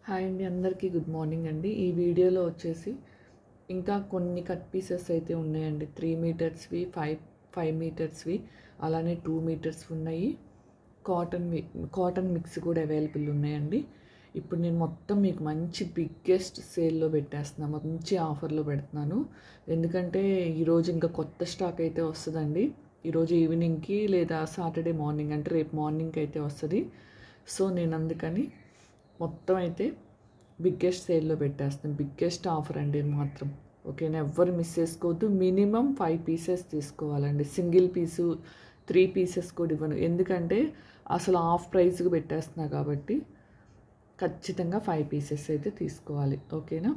Hi అండి, అందరికీ good morning అండి. ఈ వీడియోలో వచ్చేసి ఇంకా కొన్ని కట్ పీసెస్ అయితే ఉన్నాయండి. 3 మీటర్స్వి, 5 మీటర్స్వి, అలానే 2 మీటర్స్ ఉన్నాయి. కాటన్ మిక్స్ కూడా అవైలబుల్ ఉన్నాయండి. ఇప్పుడు నేను మొత్తం మీకు మంచి బిగ్గెస్ట్ సేల్లో పెట్టేస్తున్నాను, మంచి ఆఫర్లో పెడుతున్నాను. ఎందుకంటే ఈరోజు ఇంకా కొత్త స్టాక్ అయితే వస్తుందండి. ఈరోజు ఈవినింగ్కి లేదా సాటర్డే మార్నింగ్, అంటే రేపు మార్నింగ్కి అయితే వస్తుంది. సో నేను అందుకని మొత్తం అయితే బిగ్గెస్ట్ సేల్లో పెట్టేస్తాను. బిగ్గెస్ట్ ఆఫర్ అండి మాత్రం, ఓకేనా? ఎవ్వరు మిస్ చేసుకోవద్దు. మినిమం 5 పీసెస్ తీసుకోవాలండి. సింగిల్ పీసు 3 పీసెస్ కూడా ఇవ్వను, ఎందుకంటే అసలు ఆఫ్ ప్రైస్కి పెట్టేస్తున్నా కాబట్టి ఖచ్చితంగా 5 పీసెస్ అయితే తీసుకోవాలి, ఓకేనా?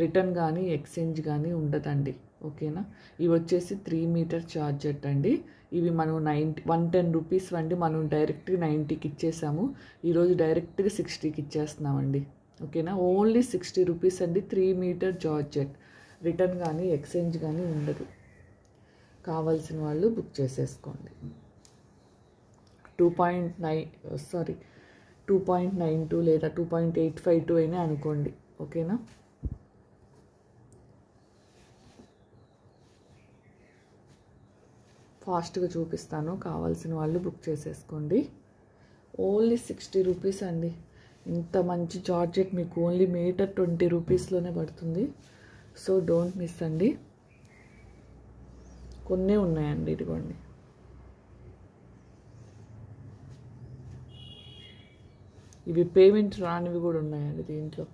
రిటర్న్ కానీ ఎక్స్చేంజ్ కానీ ఉండదండి, ఓకేనా? ఇవి వచ్చేసి 3 మీటర్ చార్జెట్ అండి. ఇవి మనం 110 రూపీస్ అండి. మనం డైరెక్ట్గా 90కి ఇచ్చేసాము. ఈరోజు డైరెక్ట్గా 60కి ఇచ్చేస్తున్నామండి, ఓకేనా? ఓన్లీ 60 రూపీస్ అండి. 3 మీటర్ జార్జెట్. రిటర్న్ కానీ ఎక్స్చేంజ్ కానీ ఉండదు. కావాల్సిన వాళ్ళు బుక్ చేసేసుకోండి. 2.92 లేదా 2.852 అయినా అనుకోండి, ఓకేనా? ఫాస్ట్గా చూపిస్తాను, కావాల్సిన వాళ్ళు బుక్ చేసేసుకోండి. ఓన్లీ 60 రూపీస్ అండి. ఇంత మంచి జార్జెట్ మీకు ఓన్లీ మీటర్ 20 రూపీస్లోనే పడుతుంది. సో డోంట్ మిస్ అండి. కొన్నే ఉన్నాయండి, ఇదిగోండి. ఇవి పేమెంట్ రానివి కూడా ఉన్నాయండి దీంట్లో.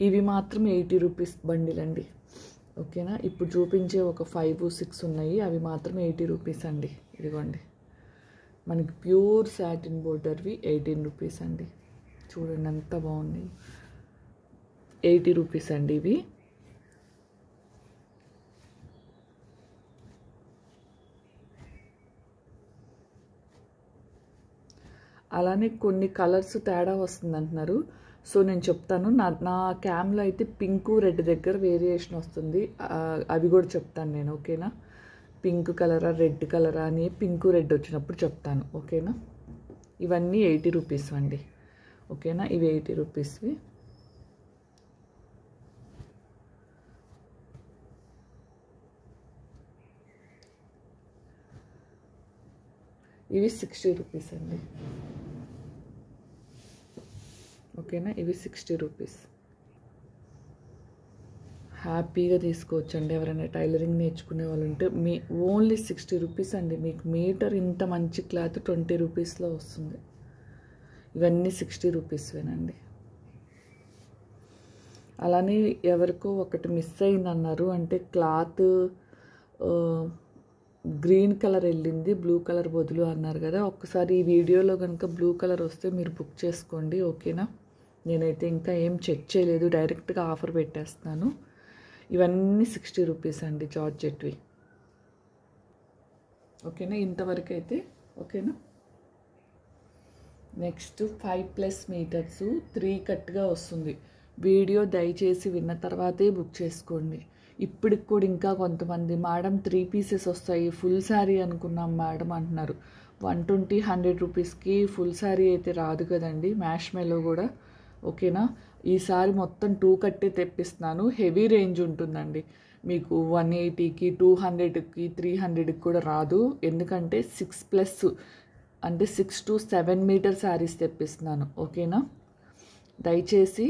ఇవి మాత్రం 80 రూపీస్ బండిల్ అండి, ఓకేనా? ఇప్పుడు చూపించే ఒక 5, 6 ఉన్నాయి, అవి మాత్రం 80 రూపీస్ అండి. ఇదిగోండి, మనకి ప్యూర్ సాటిన్ బోర్డర్వి 18 రూపీస్ అండి. చూడండి ఎంత బాగున్నాయి. 80 రూపీస్ అండి ఇవి. అలానే కొన్ని కలర్స్ తేడా వస్తుంది అంటున్నారు. సో నేను చెప్తాను. నా క్యామ్లో అయితే పింక్ రెడ్ దగ్గర వేరియేషన్ వస్తుంది, అవి కూడా చెప్తాను నేను, ఓకేనా? పింక్ కలరా రెడ్ కలరా అని పింక్ రెడ్ వచ్చినప్పుడు చెప్తాను, ఓకేనా? ఇవన్నీ 80 రూపీస్ అండి, ఓకేనా? ఇవి 80 రూపీస్వి. ఇవి 60 రూపీస్ అండి, ఓకేనా? ఇవి 60 రూపీస్. హ్యాపీగా తీసుకోవచ్చండి. ఎవరైనా టైలరింగ్ నేర్చుకునే వాళ్ళు ఉంటే ఓన్లీ 60 రూపీస్ అండి. మీకు మీటర్ ఇంత మంచి క్లాత్ 20 రూపీస్లో వస్తుంది. ఇవన్నీ 60 రూపీస్వేనండి. అలానే ఎవరికో ఒకటి మిస్ అయిందన్నారు, అంటే క్లాత్ గ్రీన్ కలర్ వెళ్ళింది, బ్లూ కలర్ బదులు అన్నారు కదా. ఒక్కసారి ఈ వీడియోలో కనుక బ్లూ కలర్ వస్తే మీరు బుక్ చేసుకోండి, ఓకేనా? నేనైతే ఇంకా ఏం చెక్ చేయలేదు, డైరెక్ట్గా ఆఫర్ పెట్టేస్తున్నాను. ఇవన్నీ 60 రూపీస్ అండి జార్జెట్వి, ఓకేనా? ఇంతవరకు అయితే, ఓకేనా? నెక్స్ట్ 5+ మీటర్స్ 3 కట్గా వస్తుంది. వీడియో దయచేసి విన్న తర్వాతే బుక్ చేసుకోండి. ఇప్పటికి కూడా ఇంకా కొంతమంది మేడం 3 పీసెస్ వస్తాయి, ఫుల్ శారీ అనుకున్నాం మేడం అంటున్నారు. 120, 100 రూపీస్కి ఫుల్ శారీ అయితే రాదు కదండి, మ్యాష్ మెలో కూడా, ఓకేనా? ఈసారి మొత్తం 2 కట్టే తెప్పిస్తున్నాను. హెవీ రేంజ్ ఉంటుందండి మీకు. 180కి, 200కి, 300కి కూడా రాదు, ఎందుకంటే 6+ అంటే 6 to 7 మీటర్ శారీస్ తెప్పిస్తున్నాను, ఓకేనా? దయచేసి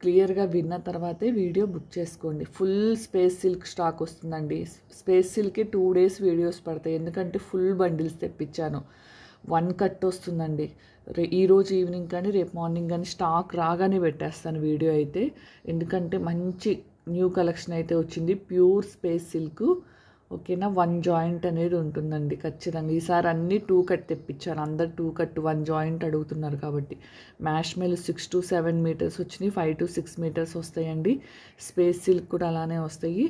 క్లియర్గా విన్న తర్వాతే వీడియో బుక్ చేసుకోండి. ఫుల్ స్పేస్ సిల్క్ స్టాక్ వస్తుందండి. స్పేస్ సిల్క్కి 2 days వీడియోస్ పడతాయి, ఎందుకంటే ఫుల్ బండిల్స్ తెప్పించాను. 1 కట్ వస్తుందండి. ఈరోజు ఈవినింగ్ కానీ రేపు మార్నింగ్ కానీ స్టాక్ రాగానే పెట్టేస్తాను వీడియో అయితే, ఎందుకంటే మంచి న్యూ కలెక్షన్ అయితే వచ్చింది. ప్యూర్ స్పేస్ సిల్క్, ఓకేనా? 1 జాయింట్ అనేది ఉంటుందండి ఖచ్చితంగా. ఈసారి అన్నీ 2 కట్ తెప్పించాను. అందరు 2 కట్ 1 జాయింట్ అడుగుతున్నారు కాబట్టి. మ్యాష్ మెల్ 6 to 7 మీటర్స్ వచ్చినాయి, 5 to 6 మీటర్స్ వస్తాయండి. స్పేస్ సిల్క్ కూడా అలానే వస్తాయి.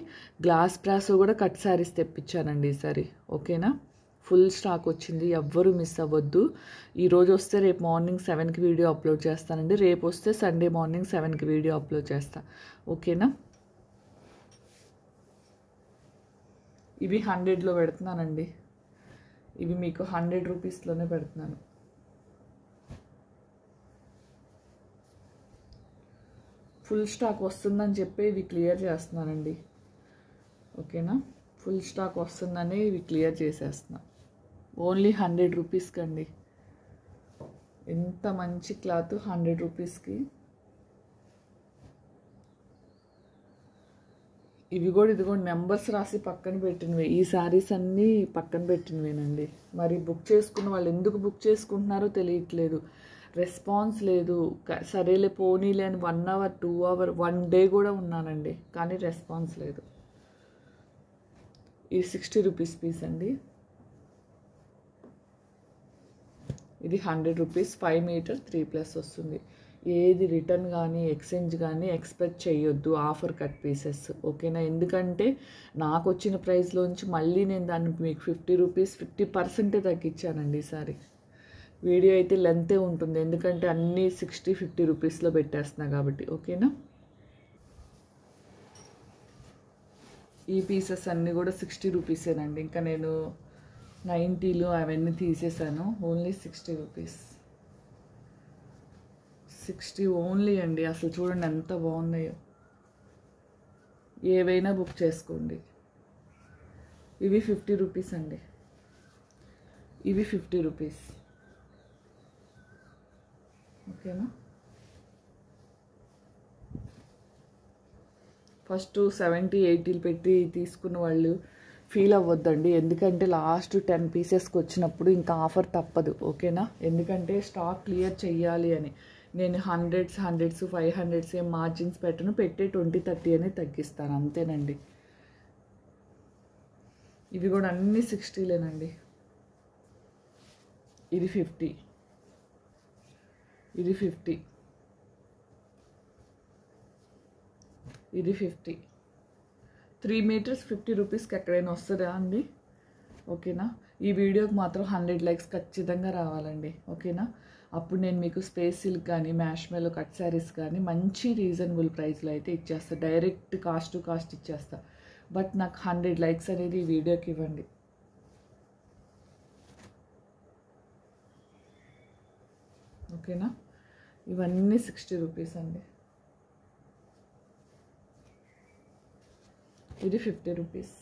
గ్లాస్ బ్రాసో కూడా కట్ శారీస్ తెప్పించానండి ఈసారి, ఓకేనా? ఫుల్ స్టాక్ వచ్చింది, ఎవ్వరూ మిస్ అవ్వద్దు. ఈరోజు వస్తే రేపు మార్నింగ్ 7కి వీడియో అప్లోడ్ చేస్తానండి. రేపు వస్తే సండే మార్నింగ్ 7కి వీడియో అప్లోడ్ చేస్తాను, ఓకేనా? ఇవి 100లో పెడుతున్నానండి. ఇవి మీకు 100 రూపీస్లోనే పెడుతున్నాను. ఫుల్ స్టాక్ వస్తుందని చెప్పి ఇవి క్లియర్ చేస్తున్నానండి. ఓకేనా, ఫుల్ స్టాక్ వస్తుందని ఇవి క్లియర్ చేసేస్తున్నా. ఓన్లీ 100 రూపీస్కి అండి. ఎంత మంచి క్లాత్, 100 రూపీస్కి. ఇవి కూడా ఇదిగోండి నెంబర్స్ రాసి పక్కన పెట్టినవి. ఈ శారీస్ అన్నీ పక్కన పెట్టినవేనండి. మరి బుక్ చేసుకున్న వాళ్ళు ఎందుకు బుక్ చేసుకుంటున్నారో తెలియట్లేదు. రెస్పాన్స్ లేదు. సరేలే పోనీలే అని 1 అవర్ 2 అవర్ 1 డే కూడా ఉన్నానండి, కానీ రెస్పాన్స్ లేదు. ఇది 60 రూపీస్ పీస్ అండి. ఇది 100 రూపీస్, 5 మీటర్ 3+ వస్తుంది. ఏది రిటర్న్ కానీ ఎక్స్చేంజ్ కానీ ఎక్స్పెక్ట్ చేయొద్దు ఆఫర్ కట్ పీసెస్. ఓకేనా, ఎందుకంటే నాకు వచ్చిన ప్రైస్లోంచి మళ్ళీ నేను దాన్ని మీకు 50 రూపీస్ 50% తగ్గించానండి ఈసారి. వీడియో అయితే లెంతే ఉంటుంది, ఎందుకంటే అన్నీ 60-50 రూపీస్లో పెట్టేస్తున్నా కాబట్టి. ఓకేనా, ఈ పీసెస్ అన్నీ కూడా 60 రూపీసేనండి. ఇంకా నేను 90లు అవన్నీ తీసేసాను. ఓన్లీ 60 రూపీస్, 60 ఓన్లీ అండి. అసలు చూడండి ఎంత బాగున్నాయో. ఏవైనా బుక్ చేసుకోండి. ఇవి 50 రూపీస్ అండి. ఇవి 50 రూపీస్. ఓకేనా, ఫస్ట్ 70-80 పెట్టి తీసుకున్న వాళ్ళు ఫీల్ అవ్వద్దండి, ఎందుకంటే లాస్ట్ 10 పీసెస్కి వచ్చినప్పుడు ఇంకా ఆఫర్ తప్పదు. ఓకేనా, ఎందుకంటే స్టాక్ క్లియర్ చెయ్యాలి అని నేను 100s 500s ఏం మార్జిన్స్ పెట్టను, పెట్టే 20-30 అని తగ్గిస్తాను, అంతేనండి. ఇవి కూడా అన్నీ 60లేనండి. ఇది 50, ఇది 50, ఇది 50. 3 మీటర్స్ 50 రూపీస్కి ఎక్కడైనా వస్తుందా అండి? ఓకేనా, ఈ వీడియోకి మాత్రం 100 లైక్స్ ఖచ్చితంగా రావాలండి. ఓకేనా, అప్పుడు నేను మీకు స్పేస్ సిల్క్ కానీ మ్యాష్మెలో కట్ శారీస్ కానీ మంచి రీజనబుల్ ప్రైస్లో అయితే ఇచ్చేస్తా. డైరెక్ట్ కాస్ట్ టు కాస్ట్ ఇచ్చేస్తా. బట్ నాకు 100 లైక్స్ అనేది ఈ వీడియోకి ఇవ్వండి. ఓకేనా, ఇవన్నీ 60 రూపీస్ అండి. ఇది 50 రూపీస్.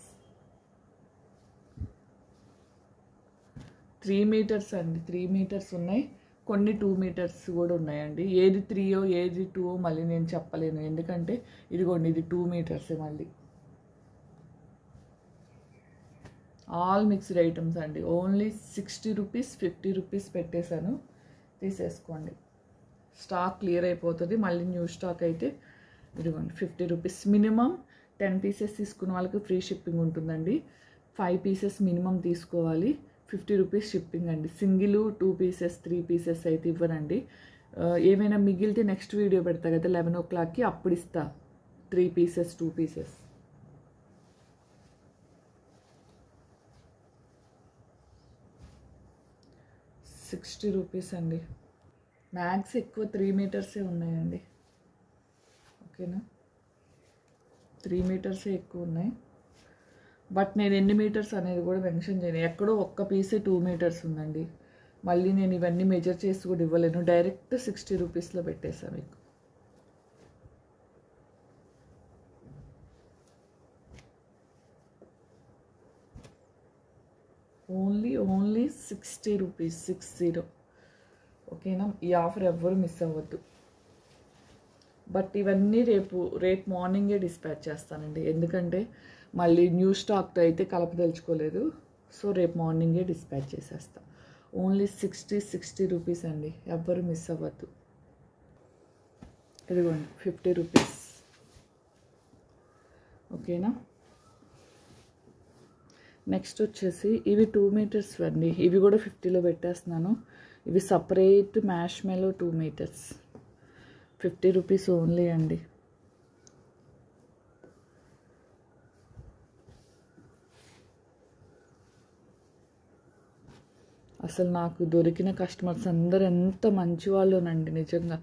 3 మీటర్స్ అండి. 3 మీటర్స్ ఉన్నాయి, కొన్ని 2 మీటర్స్ కూడా ఉన్నాయండి. ఏది 3 ఏది 2 మళ్ళీ నేను చెప్పలేను, ఎందుకంటే ఇదిగోండి ఇది 2 మీటర్స్. మళ్ళీ ఆల్ మిక్స్డ్ ఐటమ్స్ అండి. ఓన్లీ 60 రూపీస్ 50 రూపీస్ పెట్టేశాను, తీసేసుకోండి. స్టాక్ క్లియర్ అయిపోతుంది. మళ్ళీ న్యూ స్టాక్ అయితే ఇదిగోండి 50 రూపీస్. మినిమం 10 పీసెస్ తీసుకున్న వాళ్ళకి ఫ్రీ షిప్పింగ్ ఉంటుందండి. 5 పీసెస్ మినిమం తీసుకోవాలి, 50 రూపీస్ షిప్పింగ్ అండి. సింగిల్ 2 పీసెస్ 3 పీసెస్ అయితే ఇవ్వనండి. ఏమైనా మిగిలితే నెక్స్ట్ వీడియో పెడతా కదా 11 o'clockకి, అప్పుడు ఇస్తా 3 పీసెస్ 2 పీసెస్. ₹60 రూపీస్ అండి. మ్యాక్స్ ఎక్కువ 3 మీటర్సే ఉన్నాయండి. ఓకేనా, 3 మీటర్సే ఎక్కువ ఉన్నాయి. బట్ నేను ఎన్ని మీటర్స్ అనేది కూడా మెన్షన్ చేయను. ఎక్కడో ఒక్క పీసే 2 మీటర్స్ ఉందండి. మళ్ళీ నేను ఇవన్నీ మెజర్ చేసి కూడా ఇవ్వలేను, డైరెక్ట్ 60 రూపీస్లో పెట్టేసా మీకు. Only 60 rupees, 60. ఓకేనా, ఈ ఆఫర్ ఎవ్వరు మిస్ అవ్వద్దు. బట్ ఇవన్నీ రేపు మార్నింగే డిస్పాచ్ చేస్తానండి, ఎందుకంటే మళ్ళీ న్యూ స్టాక్తో అయితే కలపదలుచుకోలేదు. సో రేపు మార్నింగే డిస్పాచ్ చేసేస్తా. ఓన్లీ 60 రూపీస్ అండి, ఎవ్వరు మిస్ అవ్వద్దు. ఇదిగోండి 50 రూపీస్. ఓకేనా, నెక్స్ట్ వచ్చేసి ఇవి 2 మీటర్స్ అండి. ఇవి కూడా 50లో పెట్టేస్తున్నాను. ఇవి సపరేట్ మ్యాష్మెలో 2 మీటర్స్, 50 రూపీస్ ఓన్లీ అండి. అసలు నాకు దొరికిన కస్టమర్స్ అందరు ఎంత మంచి వాళ్ళునండి నిజంగా.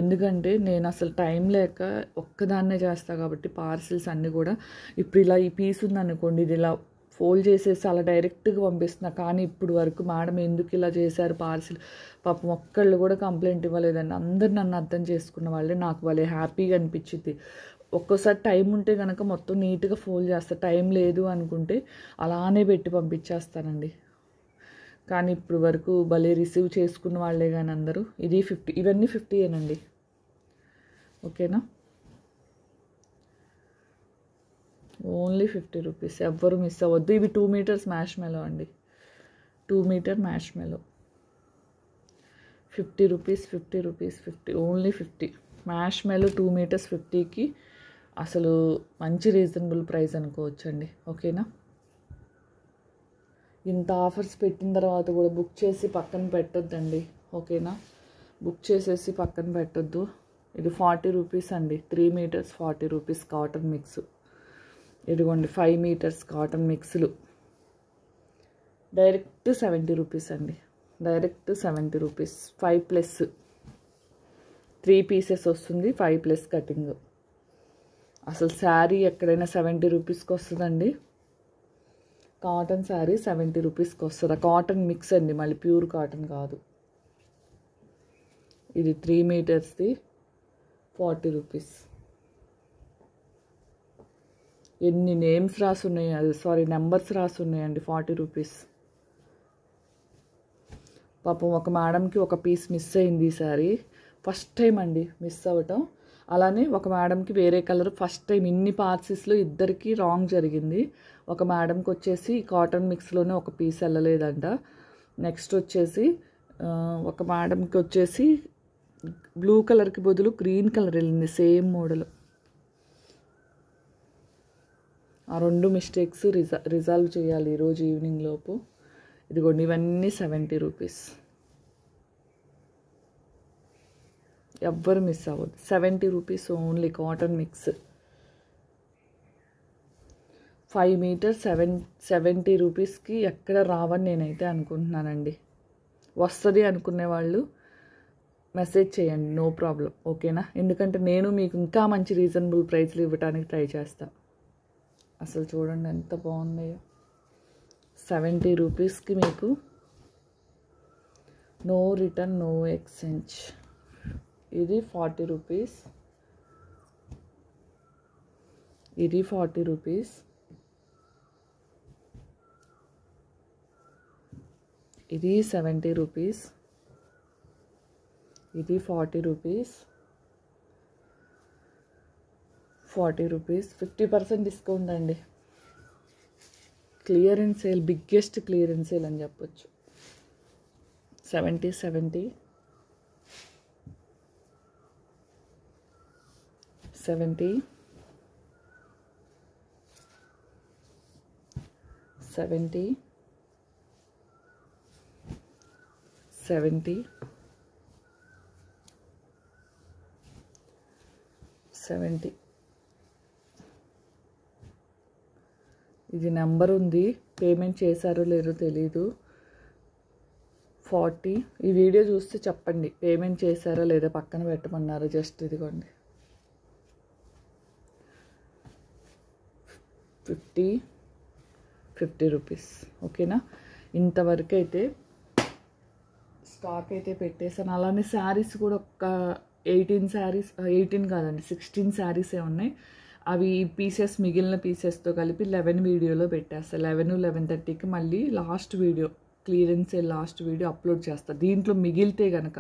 ఎందుకంటే నేను అసలు టైం లేక ఒక్కదాన్నే చేస్తా కాబట్టి పార్సిల్స్ అన్నీ కూడా. ఇప్పుడు ఇలా ఈ పీస్ ఉందనుకోండి, ఇది ఇలా ఫోల్డ్ చేసేసి అలా డైరెక్ట్గా పంపిస్తున్నా. కానీ ఇప్పుడు వరకు మేడం ఎందుకు ఇలా చేశారు పార్సిల్, పాపం ఒక్కళ్ళు కూడా కంప్లైంట్ ఇవ్వలేదండి. అందరు నన్ను అర్థం చేసుకున్న వాళ్ళే. నాకు వాళ్ళే హ్యాపీగా అనిపించింది. ఒక్కోసారి టైం ఉంటే కనుక మొత్తం నీట్గా ఫోల్డ్ చేస్తా, టైం లేదు అనుకుంటే అలానే పెట్టి పంపించేస్తానండి. కానీ ఇప్పుడు వరకు భలే రిసీవ్ చేసుకున్న వాళ్ళే కానీ అందరూ. ఇది 50, ఇవన్నీ 50ఏనండి. ఓకేనా, ఓన్లీ 50 రూపీస్. ఎవ్వరు మిస్ అవ్వద్దు. ఇవి 2 మీటర్స్ మ్యాష్ మెలో అండి, 2 meter marshmallow. 50 rupees, 50 rupees, 50, only 50. Marshmallow 2 meters 50కి అసలు మంచి రీజనబుల్ ప్రైస్ అనుకోవచ్చండి. ఓకేనా, ఇంత ఆఫర్స్ పెట్టిన తర్వాత కూడా బుక్ చేసి పక్కన పెట్టొద్దండి. ఓకేనా, బుక్ చేసేసి పక్కన పెట్టొద్దు. ఇది 40 రూపీస్ అండి. 3 మీటర్స్ 40 రూపీస్ కాటన్ మిక్స్. ఇదిగోండి 5 మీటర్స్ కాటన్ మిక్స్లు డైరెక్ట్ 70 రూపీస్ అండి. Direct 70 rupees. 5+ 3 పీసెస్ వస్తుంది, 5+ కటింగ్. అసలు శారీ ఎక్కడైనా 70 రూపీస్కి వస్తుందండి. కాటన్ శారీ 70 రూపీస్కి వస్తుంది. కాటన్ మిక్స్ అండి, మళ్ళీ ప్యూర్ కాటన్ కాదు. ఇది 3 మీటర్స్ది 40 రూపీస్. ఎన్ని నేమ్స్ రాసి ఉన్నాయి, అది సారీ నెంబర్స్ రాసి ఉన్నాయండి. 40 రూపీస్. పాపం ఒక మేడంకి ఒక పీస్ మిస్ అయింది ఈసారి. ఫస్ట్ టైం అండి మిస్ అవ్వటం. అలానే ఒక మేడంకి వేరే కలర్ ఫస్ట్ టైం ఇన్ని పార్సెస్లో ఇద్దరికి రాంగ్ జరిగింది. ఒక మేడంకి వచ్చేసి కాటన్ మిక్స్లోనే ఒక పీస్ వెళ్ళలేదంట. నెక్స్ట్ వచ్చేసి ఒక మేడంకి వచ్చేసి బ్లూ కలర్కి బదులు గ్రీన్ కలర్ వెళ్ళింది, సేమ్ మోడల్. ఆ 2 మిస్టేక్స్ రిజాల్వ్ చేయాలి ఈరోజు ఈవినింగ్ లోపు. ఇదిగోండి ఇవన్నీ 70 రూపీస్. ఎవ్వరు మిస్ అవ్వద్దు. 70 rupees only cotton mix. 5 meters 70 రూపీస్కి ఎక్కడ రావని నేనైతే అనుకుంటున్నానండి. వస్తుంది అనుకునే వాళ్ళు మెసేజ్ చేయండి, నో ప్రాబ్లం. ఓకేనా, ఎందుకంటే నేను మీకు ఇంకా మంచి రీజనబుల్ ప్రైస్లు ఇవ్వడానికి ట్రై చేస్తాను. అసలు చూడండి ఎంత బాగున్నాయో. 70 రూపీస్కి మీకు నో రిటర్న్, నో ఎక్స్చేంజ్. ఇది 40 రూపీస్. ఇది 40 రూపీస్. ఇది 70 రూపీస్. ఇది 40 రూపీస్. 40 రూపీస్. 50% డిస్కౌంట్ అండి. Clearance sale, biggest clearance sale అని చెప్పొచ్చు. 70 70 70 70 70 70. ఇది నెంబర్ ఉంది, పేమెంట్ చేశారో లేదో తెలీదు. 40. ఈ వీడియో చూస్తే చెప్పండి పేమెంట్ చేశారా లేదా, పక్కన పెట్టమన్నారు. జస్ట్ ఇదిగోండి 50 రూపీస్. ఓకేనా, ఇంతవరకు అయితే స్టాక్ అయితే పెట్టేసాను. అలానే శారీస్ కూడా ఒక 18 శారీస్, 18 కాదండి 16 శారీసే ఉన్నాయి. అవి పీసెస్ మిగిలిన పీసెస్తో కలిపి 11 వీడియోలో పెట్టేస్తాను. 11, 11:30కి మళ్ళీ last video, clearance last video upload చేస్తాను. దీంట్లో మిగిలితే కనుక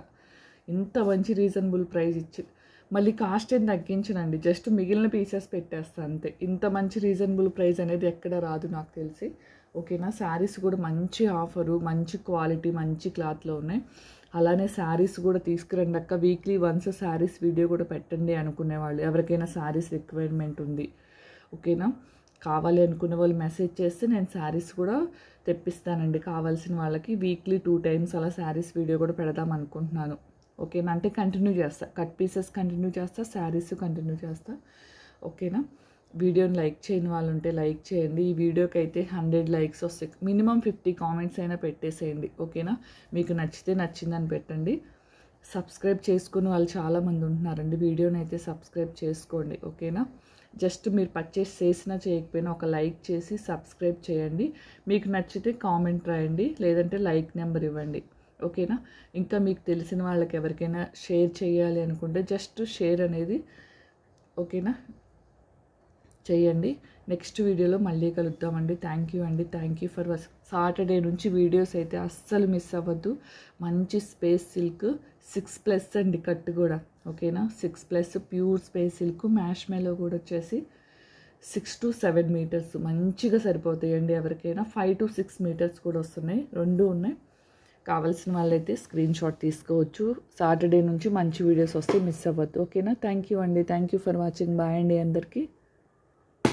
ఇంత మంచి రీజనబుల్ ప్రైస్ ఇచ్చి మళ్ళీ కాస్ట్ ఏం తగ్గించనండి, జస్ట్ మిగిలిన పీసెస్ పెట్టేస్తాను అంతే. ఇంత మంచి రీజనబుల్ ప్రైస్ అనేది ఎక్కడ రాదు నాకు తెలిసి. ఓకేనా, శారీస్ కూడా మంచి ఆఫరు, మంచి క్వాలిటీ, మంచి క్లాత్లో ఉన్నాయి. అలానే శారీస్ కూడా తీసుకురండి అక్క, వీక్లీ వన్స్ శారీస్ వీడియో కూడా పెట్టండి అనుకునేవాళ్ళు, ఎవరికైనా శారీస్ రిక్వైర్మెంట్ ఉంది. ఓకేనా, కావాలి అనుకునే వాళ్ళు మెసేజ్ చేస్తే నేను శారీస్ కూడా తెప్పిస్తానండి కావాల్సిన వాళ్ళకి. వీక్లీ 2 times అలా శారీస్ వీడియో కూడా పెడదాం అనుకుంటున్నాను. ఓకేనా, అంటే కంటిన్యూ చేస్తా, కట్ పీసెస్ కంటిన్యూ చేస్తా, శారీస్ కంటిన్యూ చేస్తా. ఓకేనా, వీడియోని లైక్ చేయని వాళ్ళు ఉంటే లైక్ చేయండి. ఈ వీడియోకి అయితే 100 likes వస్తాయి. మినిమం 50 కామెంట్స్ అయినా పెట్టేసేయండి. ఓకేనా, మీకు నచ్చితే నచ్చిందని పెట్టండి. సబ్స్క్రైబ్ చేసుకుని వాళ్ళు చాలామంది ఉంటున్నారండి, వీడియోని అయితే సబ్స్క్రైబ్ చేసుకోండి. ఓకేనా, జస్ట్ మీరు పర్చేస్ చేసినా చేయకపోయినా ఒక లైక్ చేసి సబ్స్క్రైబ్ చేయండి. మీకు నచ్చితే కామెంట్ రాయండి, లేదంటే లైక్ నెంబర్ ఇవ్వండి. ఓకేనా? ఇంకా మీకు తెలిసిన వాళ్ళకి ఎవరికైనా షేర్ చేయాలి అనుకుంటే జస్ట్ షేర్ అనేది ఓకేనా చేయండి. నెక్స్ట్ వీడియోలో మళ్ళీ కలుద్దామండి. థ్యాంక్ యూ అండి. థ్యాంక్ యూ ఫర్ సాటర్డే నుంచి వీడియోస్ అయితే అస్సలు మిస్ అవ్వద్దు. మంచి స్పేస్ సిల్క్ 6+ అండి కట్ కూడా. ఓకేనా? 6+ ప్యూర్ స్పేస్ సిల్క్ మ్యాష్ మేలో కూడా వచ్చేసి 6 to 7 మీటర్స్ మంచిగా సరిపోతాయండి ఎవరికైనా. 5 to 6 మీటర్స్ కూడా వస్తున్నాయి, 2 ఉన్నాయి. కావాల్సిన వాళ్ళైతే స్క్రీన్ షాట్ తీసుకోవచ్చు. సాటర్డే నుంచి మంచి వీడియోస్ వస్తే మిస్ అవ్వద్దు. ఓకేనా? థ్యాంక్ యూ అండి. Thank you for watching. Bye అండి అందరికీ.